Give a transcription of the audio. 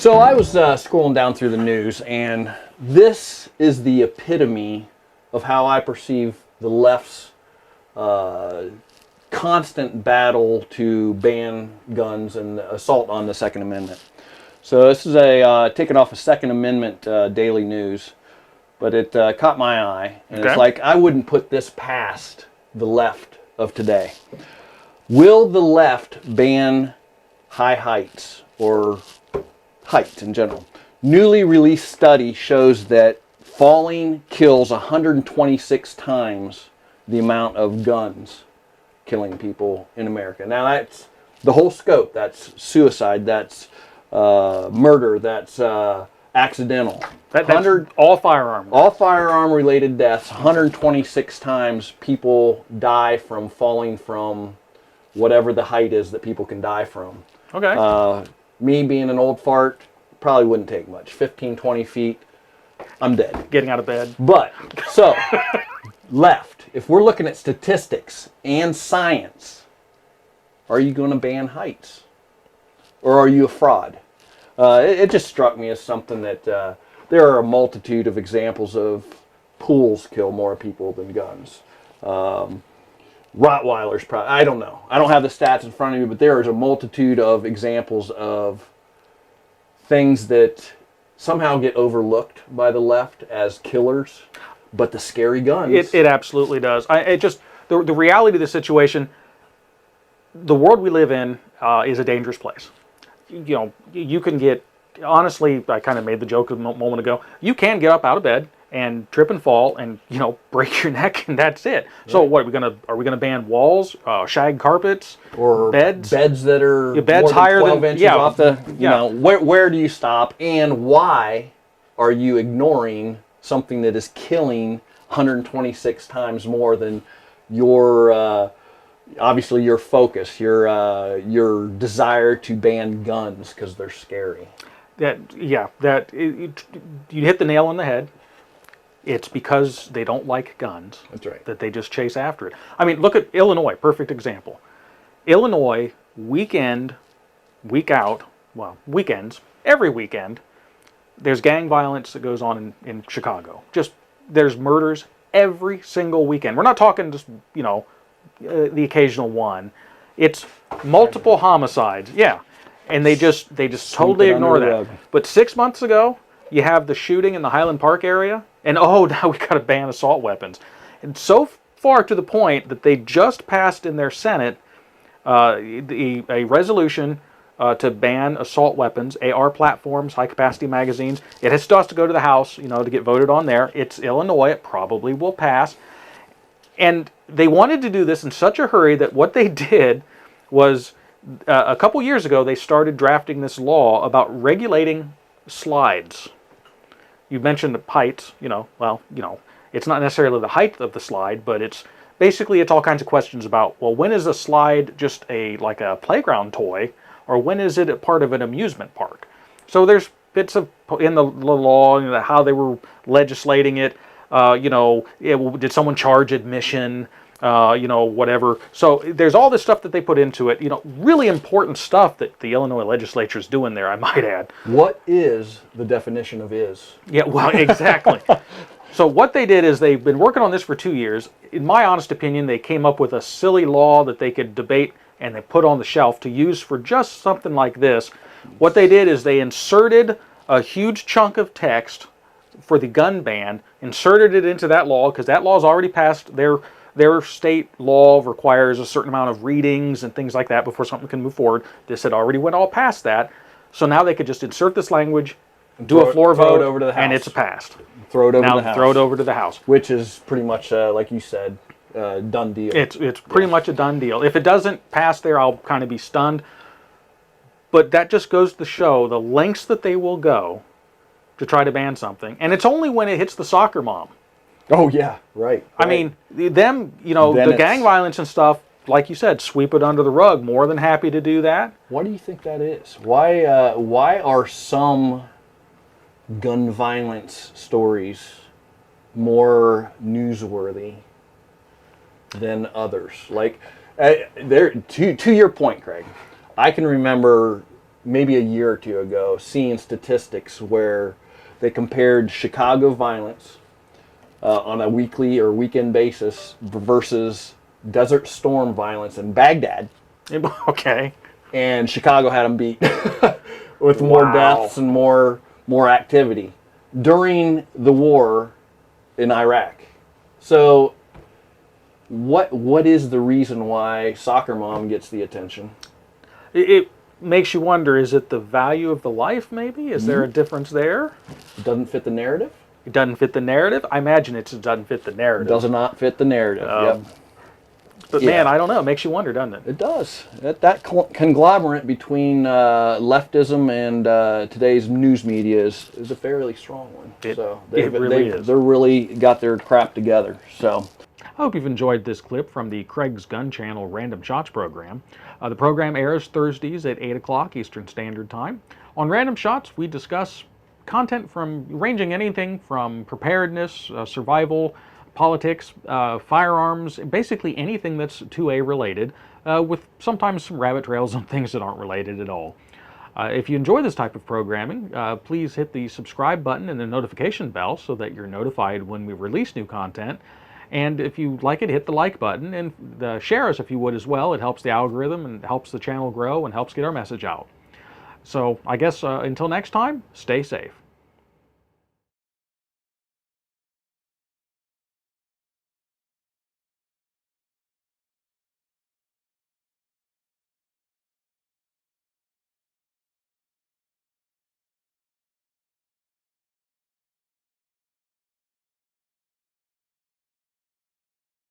So I was scrolling down through the news, and this is the epitome of how I perceive the left's constant battle to ban guns and assault on the Second Amendment. So this is taken off a Second Amendment Daily News, but it caught my eye, and It's like, I wouldn't put this past the left of today. Will the left ban high heights or height in general? Newly released study shows that falling kills 126 times the amount of guns killing people in America. Now that's the whole scope. That's suicide. That's murder. That's accidental. That's all firearm. All firearm related deaths. 126 times people die from falling from whatever the height is that people can die from. Okay. Me being an old fart, probably wouldn't take much. 15, 20 feet, I'm dead. Getting out of bed. But, so, left, if we're looking at statistics and science, are you going to ban heights? Or are you a fraud? It just struck me as something that there are a multitude of examples of pools kill more people than guns. Rottweilers, probably, I don't know. I don't have the stats in front of me, but there is a multitude of examples of things that somehow get overlooked by the left as killers, but the scary guns. It absolutely does. The reality of the situation, the world we live in is a dangerous place. You know, you can get, honestly, I kind of made the joke a moment ago, you can get up out of bed and trip and fall and, you know, break your neck, and that's it. Right. So what, are we gonna ban walls, shag carpets, or beds that are beds more higher than 12 inches off the, you know, where do you stop, and why are you ignoring something that is killing 126 times more than your obviously your focus, your desire to ban guns because they're scary? You hit the nail on the head. It's because they don't like guns. That's right. That they just chase after it. I mean, look at Illinois, perfect example. Illinois, week out, weekends, every weekend, there's gang violence that goes on in Chicago. There's murders every single weekend. We're not talking just, the occasional one. It's multiple homicides. Yeah. And they just totally ignore that. But 6 months ago, you have the shooting in the Highland Park area, and now we got to ban assault weapons. And so far to the point that they just passed in their Senate a resolution to ban assault weapons, AR platforms, high-capacity magazines. It still has to go to the House, to get voted on there. It's Illinois. It probably will pass. And they wanted to do this in such a hurry that what they did was, a couple years ago, they started drafting this law about regulating slides. You mentioned the heights, it's not necessarily the height of the slide, but it's all kinds of questions about, well, when is a slide just like a playground toy, or when is it a part of an amusement park? So there's bits in the law, how they were legislating it, did someone charge admission, whatever. So there's all this stuff that they put into it, really important stuff that the Illinois legislature is doing there, I might add. What is the definition of is? Yeah, well, exactly. So what they did is they've been working on this for 2 years. In my honest opinion, they came up with a silly law that they could debate and they put on the shelf to use for just something like this. What they did is they inserted a huge chunk of text for the gun ban, inserted it into that law, because that law's already passed. Their state law requires a certain amount of readings and things like that before something can move forward. This had already went all past that. So now they could just insert this language, do a floor vote, over to the House. And it's passed. Throw it over to the House. Throw it over to the House. Which is pretty much, like you said, done deal. It's pretty much a done deal. If it doesn't pass there, I'll kind of be stunned. But that just goes to show the lengths that they will go to try to ban something. And it's only when it hits the soccer mom. Oh, yeah, right. I mean, them, the gang violence and stuff, like you said, sweep it under the rug. More than happy to do that. Why do you think that is? Why are some gun violence stories more newsworthy than others? Like, to your point, Craig, I can remember maybe a year or two ago, seeing statistics where they compared Chicago violence on a weekly or weekend basis versus Desert Storm violence in Baghdad. Okay. And Chicago had them beat with more Wow. deaths and more activity during the war in Iraq. So what is the reason why Soccer Mom gets the attention? It makes you wonder, is it the value of the life, maybe? Is there a difference there? It doesn't fit the narrative? It doesn't fit the narrative? I imagine it doesn't fit the narrative. Does not fit the narrative. Yep. But yeah. man, I don't know. It makes you wonder, doesn't it? It does. That conglomerate between leftism and today's news media is a fairly strong one. It they've really is. got their crap together. So I hope you've enjoyed this clip from the Craig's Gun Channel Random Shots program. The program airs Thursdays at 8 o'clock Eastern Standard Time. On Random Shots, we discuss content ranging anything from preparedness, survival, politics, firearms, basically anything that's 2A related, with sometimes some rabbit trails and things that aren't related at all. If you enjoy this type of programming, please hit the subscribe button and the notification bell so that you're notified when we release new content. And if you like it, hit the like button and share us if you would as well. It helps the algorithm and helps the channel grow and helps get our message out. So I guess until next time, stay safe.